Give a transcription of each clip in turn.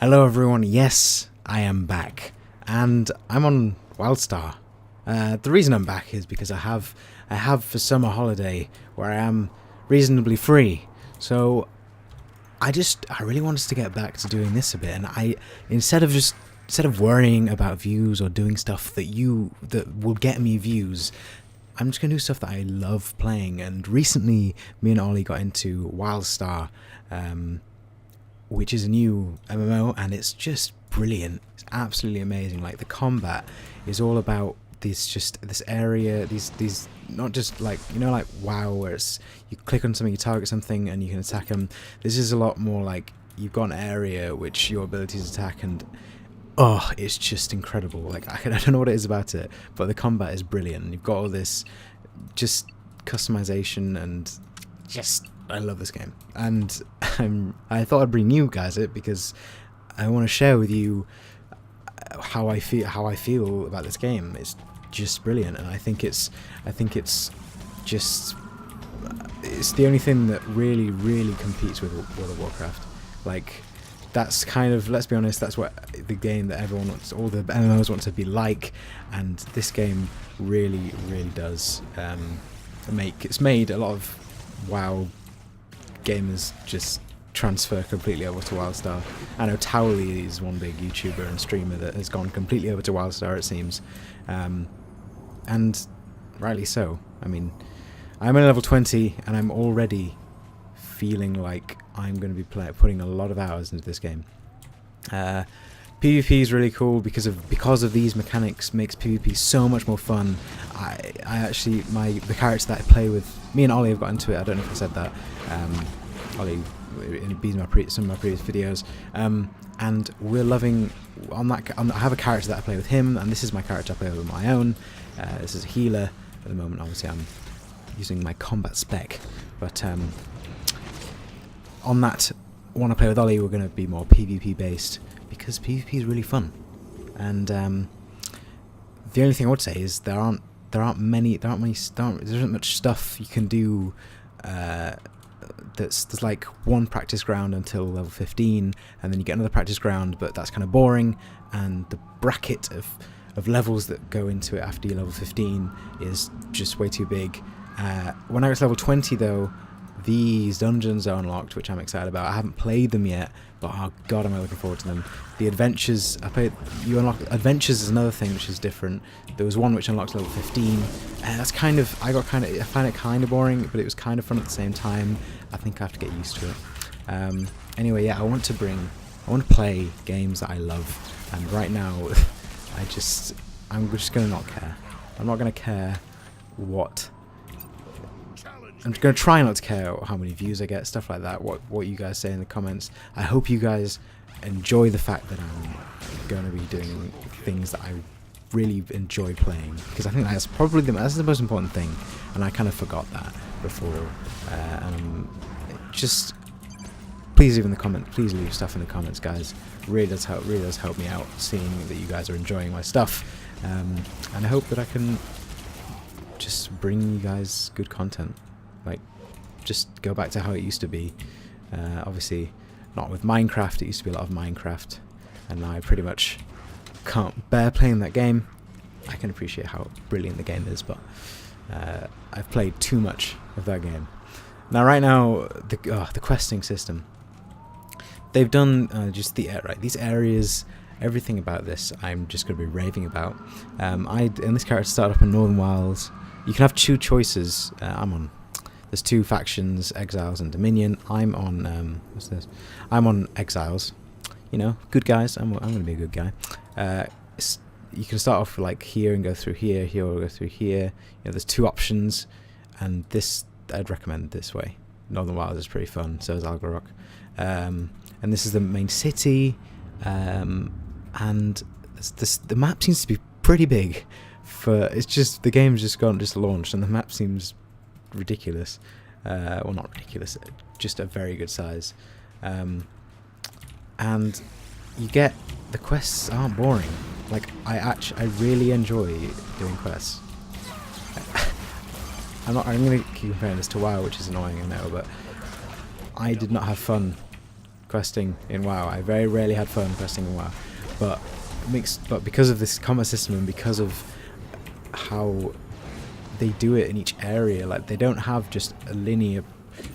Hello everyone, yes, I am back, and I'm on Wildstar. The reason I'm back is because I have for summer holiday where I am reasonably free, so I really want us to get back to doing this a bit, and instead of worrying about views or doing stuff that will get me views, I'm just gonna do stuff that I love playing. And recently me and Ollie got into Wildstar, which is a new MMO, and it's just brilliant. It's absolutely amazing. Like, the combat is all about this area, these not just like, like WoW, where it's you click on something, you target something and you can attack them. This is a lot more like you've got an area which your abilities attack, and it's just incredible. Like, I don't know what it is about it, but the combat is brilliant. You've got all this just customization, and just I love this game. And I thought I'd bring you guys it because I want to share with you how I feel about this game. It's just brilliant, and I think it's the only thing that really competes with World of Warcraft. Like, that's kind of, let's be honest, that's what the game that everyone wants, all the MMOs want to be like, and this game really does it's made a lot of WoW gamers just transfer completely over to Wildstar. I know Towley is one big YouTuber and streamer that has gone completely over to Wildstar, it seems, and rightly so. I mean, I'm at level 20 and I'm already feeling like I'm going to be putting a lot of hours into this game. PvP is really cool because of these mechanics. Makes PvP so much more fun. I actually, the character that I play with, me and Ollie have got into it. I don't know if I said that. Ollie in some of my previous videos, and we're loving on that. I have a character that I play with him, and this is my character I play with my own. This is a healer at the moment. Obviously, I'm using my combat spec, but on that one I play with Ollie, we're going to be more PvP based because PvP is really fun. And the only thing I would say is there isn't much stuff you can do. There's like one practice ground until level 15, and then you get another practice ground, but that's kind of boring, and the bracket of levels that go into it after your level 15 is just way too big. When I was level 20 though, these dungeons are unlocked, which I'm excited about. I haven't played them yet, but oh god, am I looking forward to them. The adventures, you unlock adventures is another thing which is different. There was one which unlocks level 15, and that's I find it kind of boring, but it was kind of fun at the same time. I think I have to get used to it. Anyway, yeah, I want to play games that I love, and right now, I'm just gonna not care. I'm not gonna care what. I'm going to try not to care how many views I get, stuff like that, what you guys say in the comments. I hope you guys enjoy the fact that I'm going to be doing things that I really enjoy playing, because I think that's probably the most important thing, and I kind of forgot that before. Just please leave stuff in the comments, guys. Really does help me out, seeing that you guys are enjoying my stuff, and I hope that I can just bring you guys good content. Like, just go back to how it used to be. Obviously, not with Minecraft. It used to be a lot of Minecraft, and now I pretty much can't bear playing that game. I can appreciate how brilliant the game is, but I've played too much of that game. Now, right now, the questing system. They've done just these areas. Everything about this, I'm just going to be raving about. In this character started up in Northern Wilds. You can have two choices. There's two factions, Exiles and Dominion. I'm on what's this? I'm on Exiles. Good guys. I'm going to be a good guy. You can start off like here and go through here. Here or go through here. There's two options, and this I'd recommend this way. Northern Wilds is pretty fun. So is Algarok. And this is the main city. And the map seems to be pretty big. It's just the game's just launched, and the map seems ridiculous. Well, not ridiculous, just a very good size. And you get, the quests aren't boring. Like, I really enjoy doing quests. I'm going to keep comparing this to WoW, which is annoying, I know, but I did not have fun questing in WoW. I very rarely had fun questing in WoW, but because of this combat system and because of how they do it in each area, like they don't have just a linear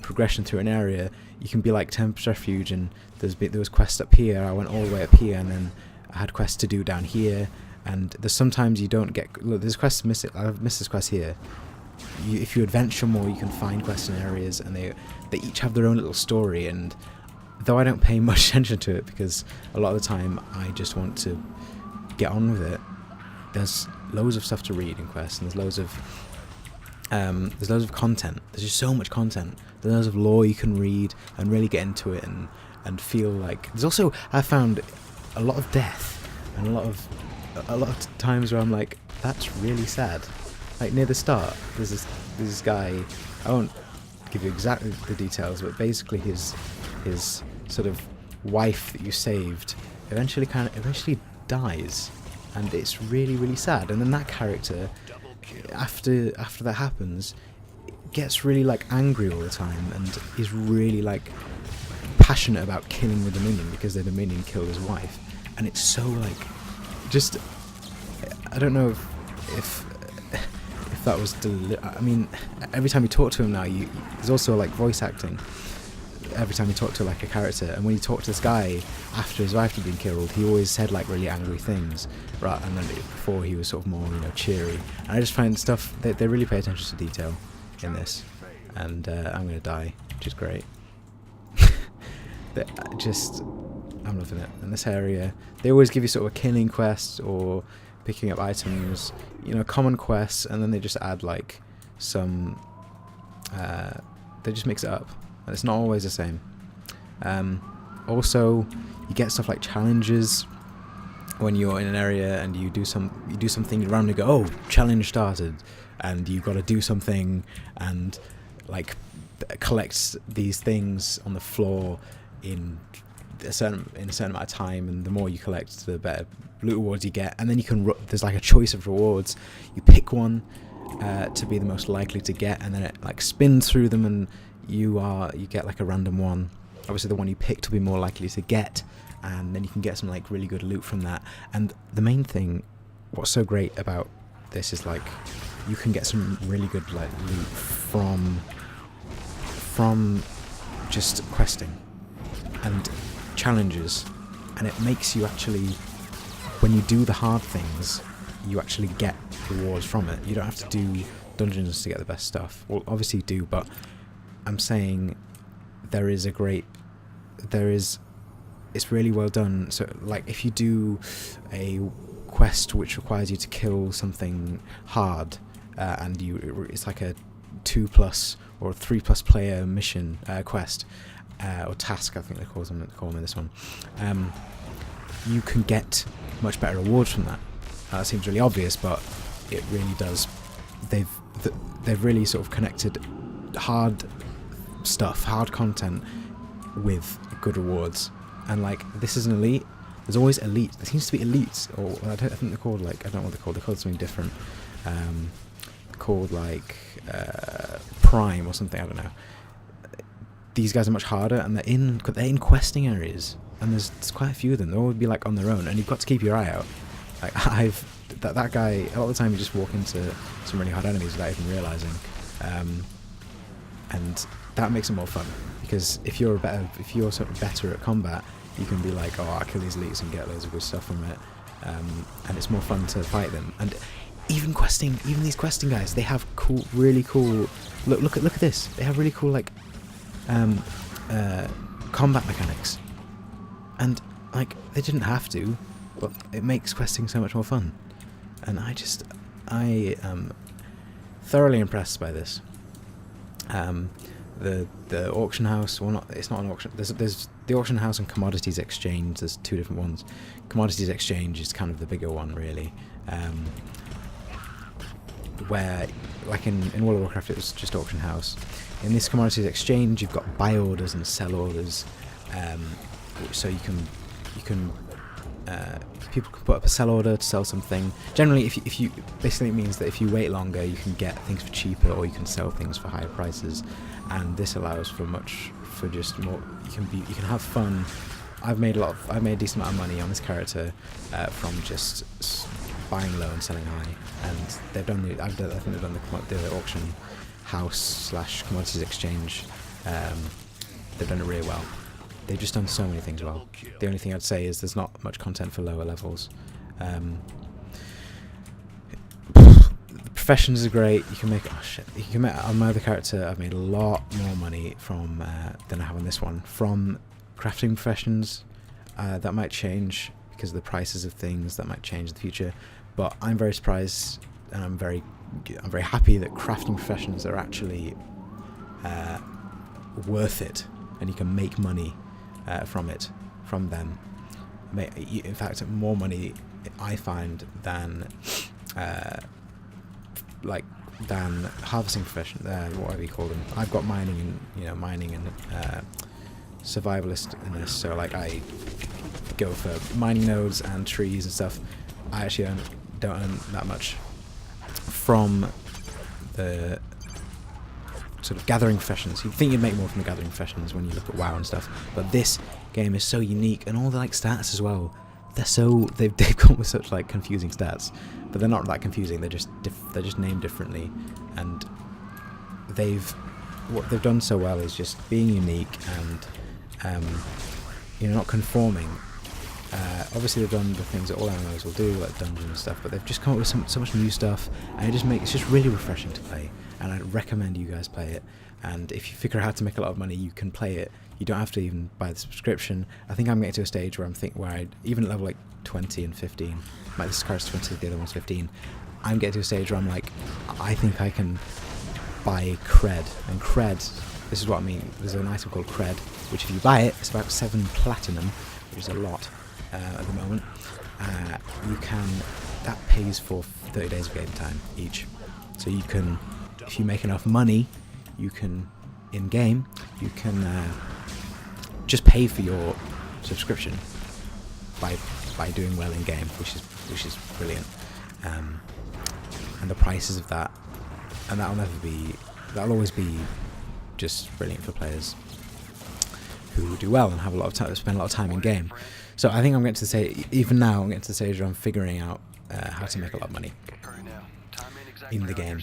progression through an area. You can be like Tempest Refuge, and there was quests up here. I went all the way up here, and then I had quests to do down here. And there's sometimes you don't get. Look, there's quests to miss it. I've missed this quest here. If you adventure more, you can find quests in areas, and they each have their own little story. And though I don't pay much attention to it because a lot of the time I just want to get on with it, there's loads of stuff to read in quests, and there's loads of content. There's just so much content. There's loads of lore you can read and really get into it and feel like. There's also, I found, a lot of death and a lot of times where I'm like, that's really sad. Like near the start, there's this guy. I won't give you exactly the details, but basically his sort of wife that you saved eventually dies, and it's really, really sad. And then that character, after that happens, gets really like angry all the time and is really like passionate about killing the Dominion because the Dominion killed his wife. And it's so like, just, I don't know if that was I mean, every time you talk to him now, there's also like voice acting every time you talk to like a character, and when you talk to this guy after his wife had been killed, he always said like really angry things, right? And then before he was sort of more, cheery. And I just find stuff they really pay attention to detail in this, and I'm gonna die, which is great. I'm loving it. In this area, they always give you sort of a killing quest or picking up items, common quests, and then they just add like some. They just mix it up. And it's not always the same. Also, you get stuff like challenges when you're in an area and you do something, you randomly go, oh, challenge started, and you've got to do something and like collect these things on the floor in a certain amount of time, and the more you collect, the better loot rewards you get. And then you can there's like a choice of rewards. You pick one to be the most likely to get, and then it like spins through them, and you get like a random one. Obviously the one you picked will be more likely to get, and then you can get some like really good loot from that. And the main thing, what's so great about this is like you can get some really good like loot from just questing and challenges, and it makes you actually, when you do the hard things, you actually get rewards from it. You don't have to do dungeons to get the best stuff. Well, obviously you do, but I'm saying it's really well done. So like if you do a quest which requires you to kill something hard, and it's like a 2+ or 3+ player mission quest or task, I think they call them in this one, you can get much better rewards from that. That seems really obvious, but it really does. They've really sort of connected hard stuff, hard content, with good rewards. And like, this is an elite. There's always elite. There seems to be elites, or I think they're called like, I don't know what they're called. They're called something different. Called like Prime or something. I don't know. These guys are much harder, and they're in questing areas, and there's quite a few of them. They'll all be like on their own, and you've got to keep your eye out. Like that guy, a lot of the time you just walk into some really hard enemies without even realizing, and that makes it more fun, because if you're sort of better at combat, you can be like, oh, I'll kill these elites and get loads of good stuff from it, and it's more fun to fight them. And even these questing guys, they have really cool. Look at this. They have really cool like combat mechanics, and like they didn't have to, but it makes questing so much more fun. And I am thoroughly impressed by this. The auction house, well, it's not an auction. There's the auction house and commodities exchange. There's two different ones. Commodities exchange is kind of the bigger one, really. Where, like in World of Warcraft, it was just auction house. In this commodities exchange, you've got buy orders and sell orders. So you can people can put up a sell order to sell something. Generally, if you basically, it means that if you wait longer, you can get things for cheaper, or you can sell things for higher prices. And this allows for just more. You can have fun. I've made a decent amount of money on this character from just buying low and selling high. And they've done I think they've done the auction house / commodities exchange. They've done it really well. They've just done so many things well. The only thing I'd say is there's not much content for lower levels. The professions are great. You can make on my other character. I've made a lot more money from than I have on this one from crafting professions. That might change because of the prices of things. That might change in the future. But I'm very surprised, and I'm very happy that crafting professions are actually worth it, and you can make money from them. In fact, more money I find than harvesting profession. Whatever you call them. I've got mining and survivalist in this. So like I go for mining nodes and trees and stuff. I actually don't earn that much from the sort of gathering professions. You'd think you'd make more from the gathering professions when you look at WoW and stuff, but this game is so unique, and all the like stats as well. They've come with such like confusing stats, but they're not that confusing. They're just named differently, and what they've done so well is just being unique and not conforming. Obviously they've done the things that all MMOs will do, like dungeons and stuff, but they've just come up with so much new stuff, and it's just really refreshing to play, and I'd recommend you guys play it. And if you figure out how to make a lot of money, you can play it. You don't have to even buy the subscription. I think I'm getting to a stage where even at level like 20 and 15, like this card's 20, the other one's 15, I'm getting to a stage where I'm like, I think I can buy cred. And cred, this is what I mean, there's an item called cred, which if you buy it, it's about 7 platinum, which is a lot at the moment. That pays for 30 days of game time each. So you can, if you make enough money, you can, in game, you can just pay for your subscription by doing well in game, which is brilliant. And the prices of that, and that'll always be just brilliant for players who do well and have a lot of time, spend a lot of time in game. So I think I'm getting to say, even now, I'm getting to the stage where I'm figuring out how to make a lot of money in the game,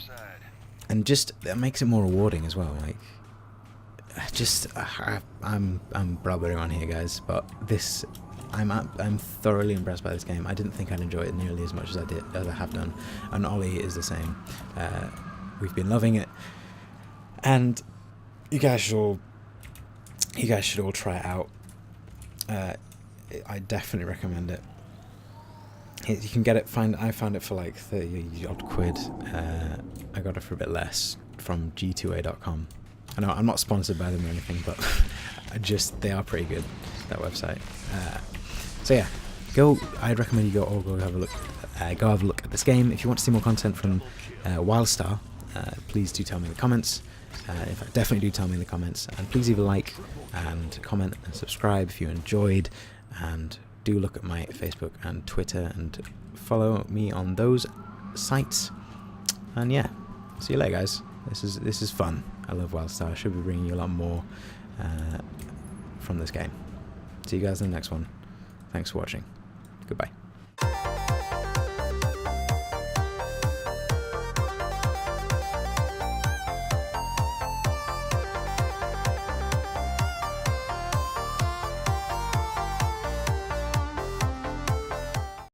and just that makes it more rewarding as well. Like, I'm blabbering on here, guys, but I'm thoroughly impressed by this game. I didn't think I'd enjoy it nearly as much as I have done, and Ollie is the same. We've been loving it, and you guys should all try it out. I definitely recommend it. You can get it. I found it for like 30 odd quid. I got it for a bit less from g2a.com. I know I'm not sponsored by them or anything, but they are pretty good, that website. So yeah, I'd recommend you go have a look. Go have a look at this game. If you want to see more content from Wildstar, please do tell me in the comments. In fact, definitely do tell me in the comments, and please leave a like and comment and subscribe if you enjoyed, and do look at my Facebook and Twitter and follow me on those sites. And yeah, see you later, guys. This is fun. I love Wildstar. I should be bringing you a lot more from this game. See you guys in the next one. Thanks for watching. Goodbye.